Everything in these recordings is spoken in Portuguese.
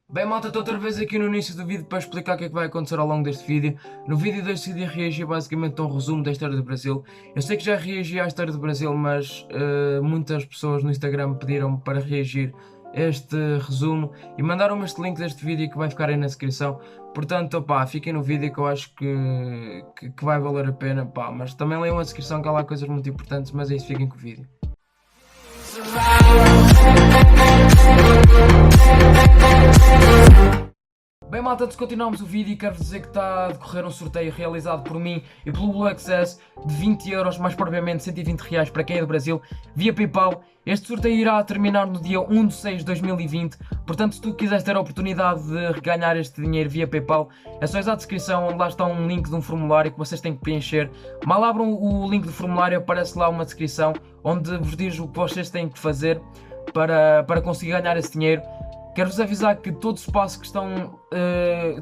Bem, malta, estou outra vez aqui no início do vídeo para explicar o que é que vai acontecer ao longo deste vídeo. No vídeo decidi reagir basicamente a um resumo da história do Brasil. Eu sei que já reagi à história do Brasil, mas muitas pessoas no Instagram pediram-me para reagir a este resumo e mandaram-me este link deste vídeo que vai ficar aí na descrição. Portanto, opá, fiquem no vídeo que eu acho que vai valer a pena, pá. Mas também leiam a descrição que há lá coisas muito importantes, mas é isso, fiquem com o vídeo. Bem, malta, antes de continuarmos o vídeo, quero dizer que está a decorrer um sorteio realizado por mim e pelo Blue Access de 20€, mais propriamente 120 reais para quem é do Brasil, via PayPal. Este sorteio irá terminar no dia 1 de 6 de 2020, portanto, se tu quiseres ter a oportunidade de ganhar este dinheiro via PayPal, é só ir à descrição, onde lá está um link de um formulário que vocês têm que preencher. Mal abram o link do formulário, aparece lá uma descrição onde vos diz o que vocês têm que fazer para conseguir ganhar esse dinheiro. Quero-vos avisar que todos os passos que estão,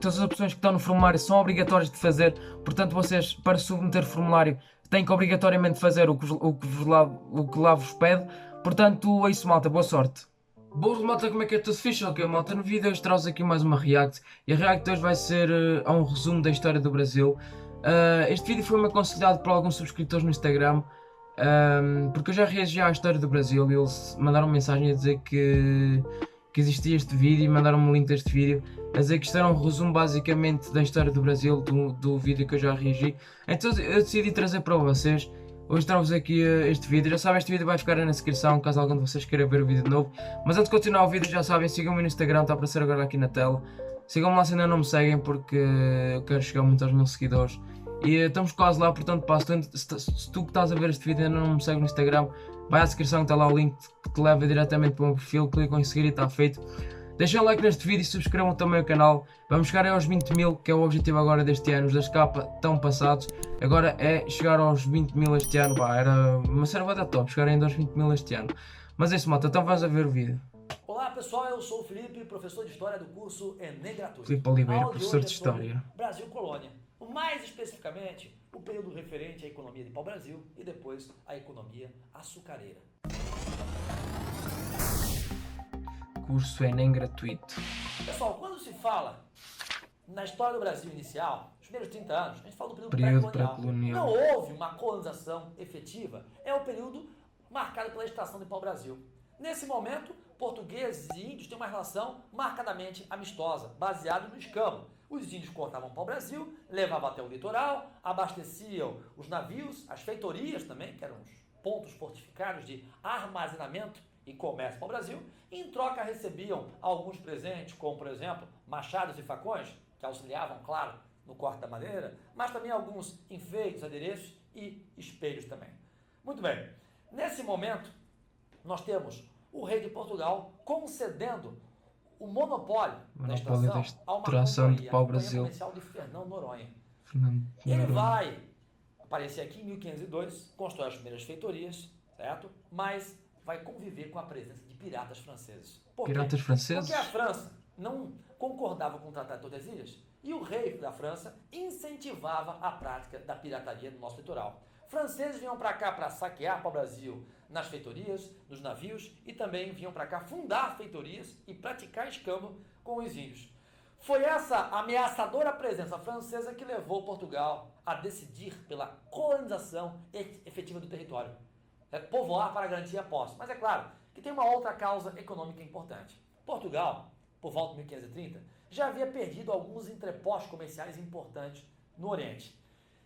todas as opções que estão no formulário são obrigatórias de fazer, portanto vocês, para submeter o formulário, têm que obrigatoriamente fazer o que lá vos pede. Portanto, é isso, malta, boa sorte. Boas, malta, como é que é? Tudo fixe? Ok, malta, no vídeo hoje trouxe aqui mais uma react, e a react hoje vai ser a um resumo da história do Brasil. Este vídeo foi-me aconselhado por alguns subscritores no Instagram, porque eu já reagi à história do Brasil e eles mandaram mensagem a dizer que existia este vídeo e mandaram-me o link deste vídeo a dizer que isto era um resumo basicamente da história do Brasil, do vídeo que eu já reagi. Então eu decidi trazer para vocês. Hoje trago-vos aqui este vídeo. Já sabem, este vídeo vai ficar aí na descrição caso algum de vocês queira ver o vídeo de novo. Mas antes de continuar o vídeo, já sabem, sigam-me no Instagram, está a aparecer agora aqui na tela. Sigam-me lá se ainda não me seguem, porque eu quero chegar muito aos 1000 seguidores. E estamos quase lá, portanto, pá, se tu que estás a ver este vídeo ainda não me segue no Instagram, vai à descrição, está lá o link que te leva diretamente para o meu perfil, clicam em seguir e está feito. Deixem um like neste vídeo e subscrevam também o canal. Vamos chegar aos 20.000, que é o objetivo agora deste ano. Os das capas estão passados. Agora é chegar aos 20.000 este ano. Pá, era uma cena da top, chegar ainda aos 20.000 este ano. Mas é isso, malta, então vamos a ver o vídeo. Olá pessoal, eu sou o Felipe, professor de História do curso Enem Gratuito. Filipe Oliveira, A aula professor hoje de é sobre História. Brasil Colônia, mais especificamente o período referente à economia de pau-brasil e depois à economia açucareira. Curso Enem gratuito. Pessoal, quando se fala na história do Brasil inicial, os primeiros 30 anos, a gente fala do Período período pré-colonial. pré-colonial. Não houve uma colonização efetiva, é o período marcado pela extração de pau-brasil. Nesse momento, portugueses e índios têm uma relação marcadamente amistosa, baseada no escambo. Os índios cortavam pau-brasil, levavam até o litoral, abasteciam os navios, as feitorias também, que eram os pontos fortificados de armazenamento e comércio pau-brasil, e em troca recebiam alguns presentes, como por exemplo, machados e facões, que auxiliavam, claro, no corte da madeira, mas também alguns enfeites, adereços e espelhos também. Muito bem, nesse momento, nós temos o rei de Portugal concedendo o monopólio da extração a uma companhia, de pau-brasil. comercial de Fernão Noronha. Fernando Ele Noronha. vai aparecer aqui em 1502, constrói as primeiras feitorias, certo? Mas vai conviver com a presença de piratas franceses. Por quê? Piratas franceses? Porque a França não concordava com o Tratado de Tordesilhas e o rei da França incentivava a prática da pirataria no nosso litoral. Franceses vinham para cá para saquear para o Brasil nas feitorias, nos navios, e também vinham para cá fundar feitorias e praticar escambo com os índios. Foi essa ameaçadora presença francesa que levou Portugal a decidir pela colonização efetiva do território. Povoar para garantir a posse. Mas é claro que tem uma outra causa econômica importante. Portugal, por volta de 1530, já havia perdido alguns entrepostos comerciais importantes no Oriente.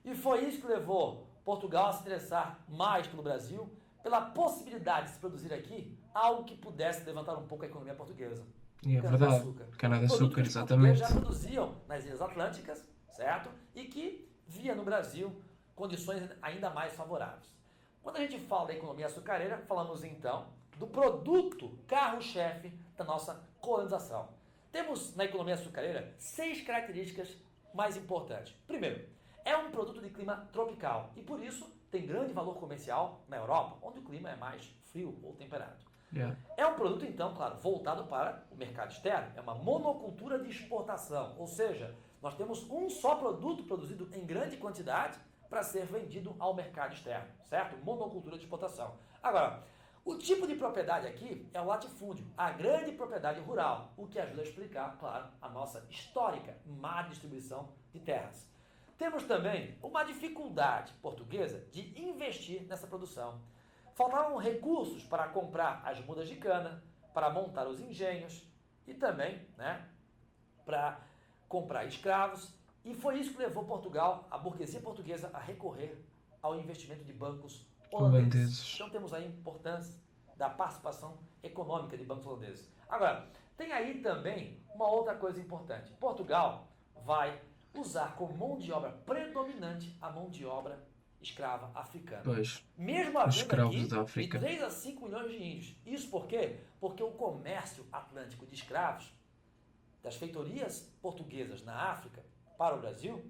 E foi isso que levou Portugal a se interessar mais pelo Brasil, pela possibilidade de se produzir aqui algo que pudesse levantar um pouco a economia portuguesa. E é verdade, cana-de-açúcar, exatamente. Já produziam nas Ilhas Atlânticas, certo? E que via no Brasil condições ainda mais favoráveis. Quando a gente fala da economia açucareira, falamos então do produto carro-chefe da nossa colonização. Temos na economia açucareira 6 características mais importantes. Primeiro, é um produto de clima tropical e por isso tem grande valor comercial na Europa, onde o clima é mais frio ou temperado. Yeah. É um produto, então, claro, voltado para o mercado externo. É uma monocultura de exportação, ou seja, nós temos um só produto produzido em grande quantidade para ser vendido ao mercado externo, certo? Monocultura de exportação. Agora, O tipo de propriedade aqui é o latifúndio, a grande propriedade rural, o que ajuda a explicar, claro, a nossa histórica má distribuição de terras. Temos também uma dificuldade portuguesa de investir nessa produção. Faltavam recursos para comprar as mudas de cana, para montar os engenhos e também, para comprar escravos. E foi isso que levou Portugal, a burguesia portuguesa, a recorrer ao investimento de bancos holandeses. Então temos aí a importância da participação econômica de bancos holandeses. Agora, tem aí também uma outra coisa importante. Portugal vai usar como mão de obra predominante a mão de obra escrava africana. Pois, mesmo os escravos aqui da África. de 3 a 5 milhões de índios. Isso por quê? Porque o comércio atlântico de escravos das feitorias portuguesas na África para o Brasil,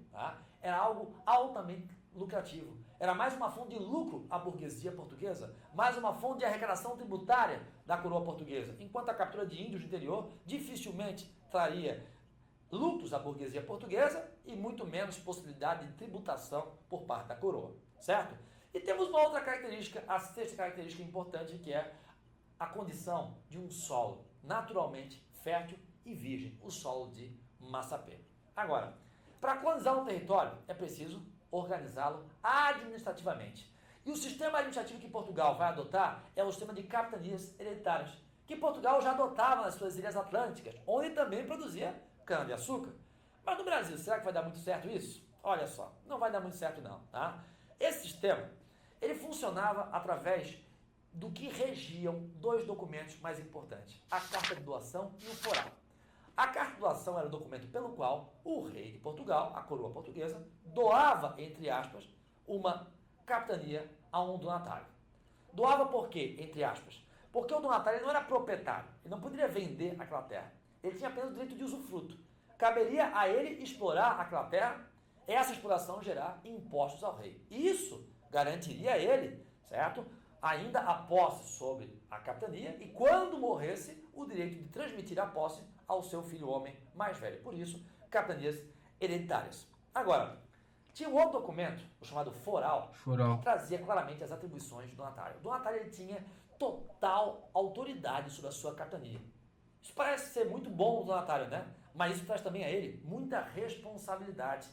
era algo altamente lucrativo. Era mais uma fonte de lucro à burguesia portuguesa, mais uma fonte de arrecadação tributária da coroa portuguesa, enquanto a captura de índios do interior dificilmente traria lucros à burguesia portuguesa e muito menos possibilidade de tributação por parte da coroa, certo? E temos uma outra característica, a sexta característica importante, que é a condição de um solo naturalmente fértil e virgem, o solo de Massapê. Agora, para colonizar um território é preciso organizá-lo administrativamente. E o sistema administrativo que Portugal vai adotar é o sistema de capitanias hereditárias, que Portugal já adotava nas suas ilhas atlânticas, onde também produzia cana-de-açúcar. Mas no Brasil, será que vai dar muito certo isso? Olha só, não vai dar muito certo não, tá? Esse sistema, ele funcionava através do que regiam dois documentos mais importantes, a Carta de Doação e o Foral. A Carta de Doação era o documento pelo qual o rei de Portugal, a coroa portuguesa, doava, entre aspas, uma capitania a um donatário. Doava por quê, entre aspas? Porque o donatário não era proprietário, ele não poderia vender aquela terra. Ele tinha apenas o direito de usufruto. Caberia a ele explorar aquela terra, essa exploração gerar impostos ao rei. Isso garantiria a ele, certo? Ainda a posse sobre a capitania e, quando morresse, o direito de transmitir a posse ao seu filho homem mais velho. Por isso, capitanias hereditárias. Agora, tinha um outro documento, o chamado Foral, que trazia claramente as atribuições do donatário. O donatário ele tinha total autoridade sobre a sua capitania. Isso parece ser muito bom no donatário, né? Mas isso traz também a ele muita responsabilidade.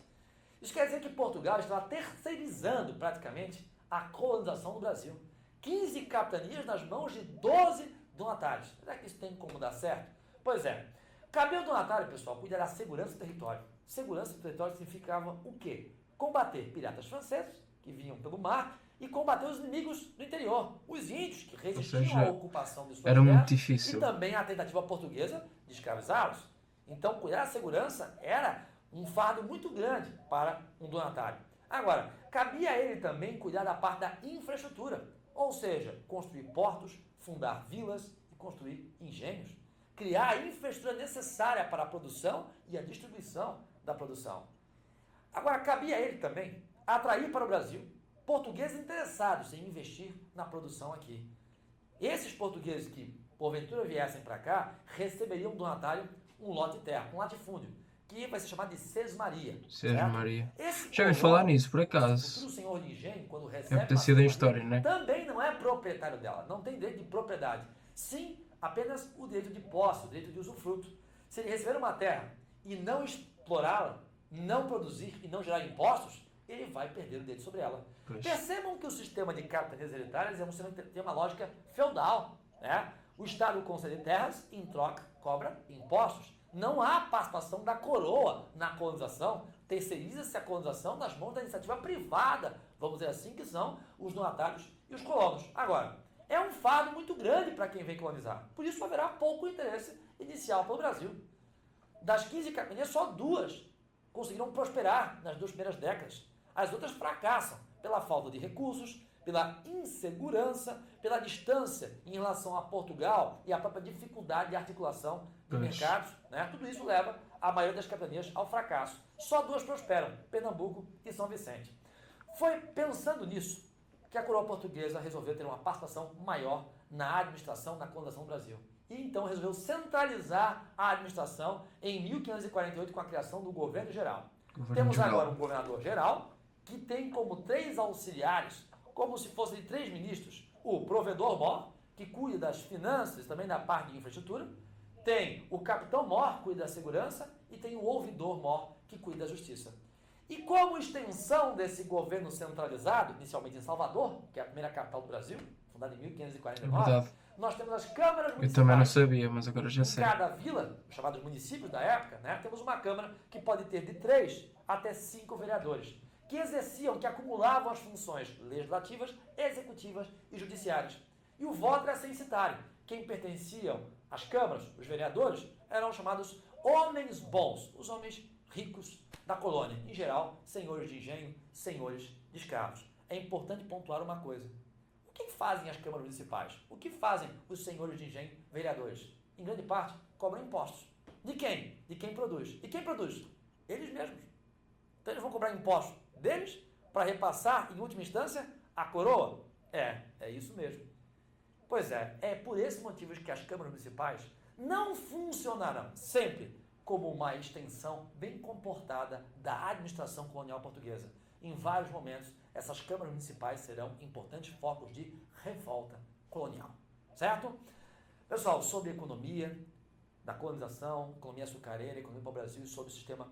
Isso quer dizer que Portugal estava terceirizando praticamente a colonização do Brasil. 15 capitanias nas mãos de 12 donatários. Será que isso tem como dar certo? Pois é. Cabia ao donatário, pessoal, cuidar da segurança do território. Segurança do território significava o quê? Combater piratas franceses, que vinham pelo mar, e combater os inimigos do interior, os índios, que resistiam à ocupação de suas terras, muito e difícil. também a tentativa portuguesa de escravizá-los. Então, cuidar da segurança era um fardo muito grande para um donatário. Agora, cabia a ele também cuidar da parte da infraestrutura, ou seja, construir portos, fundar vilas e construir engenhos. Criar a infraestrutura necessária para a produção e a distribuição da produção. Agora, cabia a ele também atrair para o Brasil portugueses interessados em investir na produção aqui. Esses portugueses que, porventura, viessem para cá, receberiam do donatário um lote de terra, um latifúndio, que vai ser chamado de sesmaria. Sesmaria. Já ouvi falar nisso, por acaso. O senhor de engenho, quando recebe deve ter sido em história, né? Também não é proprietário dela, não tem direito de propriedade. Sim, apenas o direito de posse, o direito de usufruto. Se ele receber uma terra e não explorá-la, não produzir e não gerar impostos, ele vai perder o direito sobre ela. Pois. Percebam que o sistema de capitanias hereditárias é um sistema que tem uma lógica feudal, né? O Estado concede terras, em troca cobra impostos. Não há participação da coroa na colonização, terceiriza-se a colonização nas mãos da iniciativa privada, vamos dizer assim, que são os donatários e os colonos. Agora, é um fardo muito grande para quem vem colonizar, por isso haverá pouco interesse inicial pelo Brasil. Das 15 capitanias, só 2 conseguiram prosperar nas 2 primeiras décadas. As outras fracassam pela falta de recursos, pela insegurança, pela distância em relação a Portugal e a própria dificuldade de articulação de mercados, né? Tudo isso leva a maioria das capitanias ao fracasso. Só 2 prosperam, Pernambuco e São Vicente. Foi pensando nisso que a coroa portuguesa resolveu ter uma participação maior na administração, na colonização do Brasil. E então resolveu centralizar a administração em 1548 com a criação do governo geral. Temos agora um governador geral que tem como 3 auxiliares, como se fossem 3 ministros, o provedor-mor, que cuida das finanças e também da parte de infraestrutura. Tem o capitão-mor, que cuida da segurança, e tem o ouvidor-mor, que cuida da justiça. E como extensão desse governo centralizado, inicialmente em Salvador, que é a primeira capital do Brasil, fundada em 1549, nós temos as câmaras municipais. Eu também não sabia, mas agora já sei. Em cada vila, chamados municípios da época, né, temos uma câmara que pode ter de 3 até 5 vereadores, que exerciam, que acumulavam as funções legislativas, executivas e judiciárias. E o voto era censitário. Quem pertenciam às câmaras, os vereadores, eram chamados homens bons, os homens ricos da colônia, em geral, senhores de engenho, senhores de escravos. É importante pontuar uma coisa. O que fazem as câmaras municipais? O que fazem os senhores de engenho, vereadores? Em grande parte, cobram impostos. De quem? De quem produz. E quem produz? Eles mesmos. Então eles vão cobrar impostos deles para repassar, em última instância, a coroa? É isso mesmo. Pois é por esses motivos que as câmaras municipais não funcionarão sempre como uma extensão bem comportada da administração colonial portuguesa. Em vários momentos, essas câmaras municipais serão importantes focos de revolta colonial. Certo? Pessoal, sobre economia, da colonização, economia açucareira, economia para o Brasil e sobre o sistema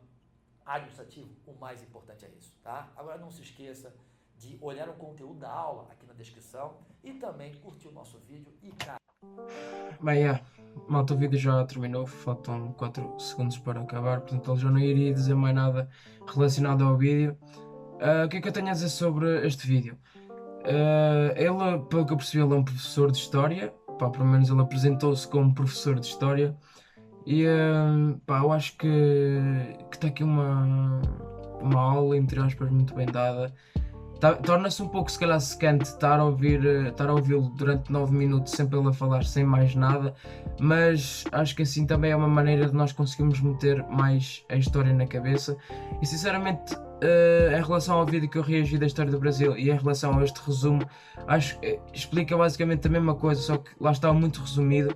administrativo, o mais importante é isso, tá? Agora não se esqueça de olhar o conteúdo da aula aqui na descrição e também curtir o nosso vídeo e Bem, malta, o vídeo já terminou, faltam 4 segundos para acabar, portanto ele já não iria dizer mais nada relacionado ao vídeo. O que é que eu tenho a dizer sobre este vídeo? Ele, pelo que eu percebi, ele é um professor de História, pelo menos ele apresentou-se como professor de História, e eu acho que está aqui uma aula, entre aspas, muito bem dada. Torna-se um pouco, se calhar, secante estar a ouvi-lo durante 9 minutos sempre ele a falar sem mais nada, mas acho que assim também é uma maneira de nós conseguirmos meter mais a história na cabeça. E sinceramente, em relação ao vídeo que eu reagi da história do Brasil e em relação a este resumo, acho que explica basicamente a mesma coisa, só que lá está muito resumido.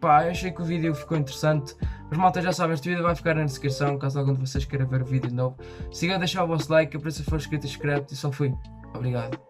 Achei que o vídeo ficou interessante, mas malta, já sabem, este vídeo vai ficar na descrição caso algum de vocês queira ver o vídeo de novo. Sigam a deixar o vosso like, a preço for inscrito e inscreve-te e só fui. Obrigado.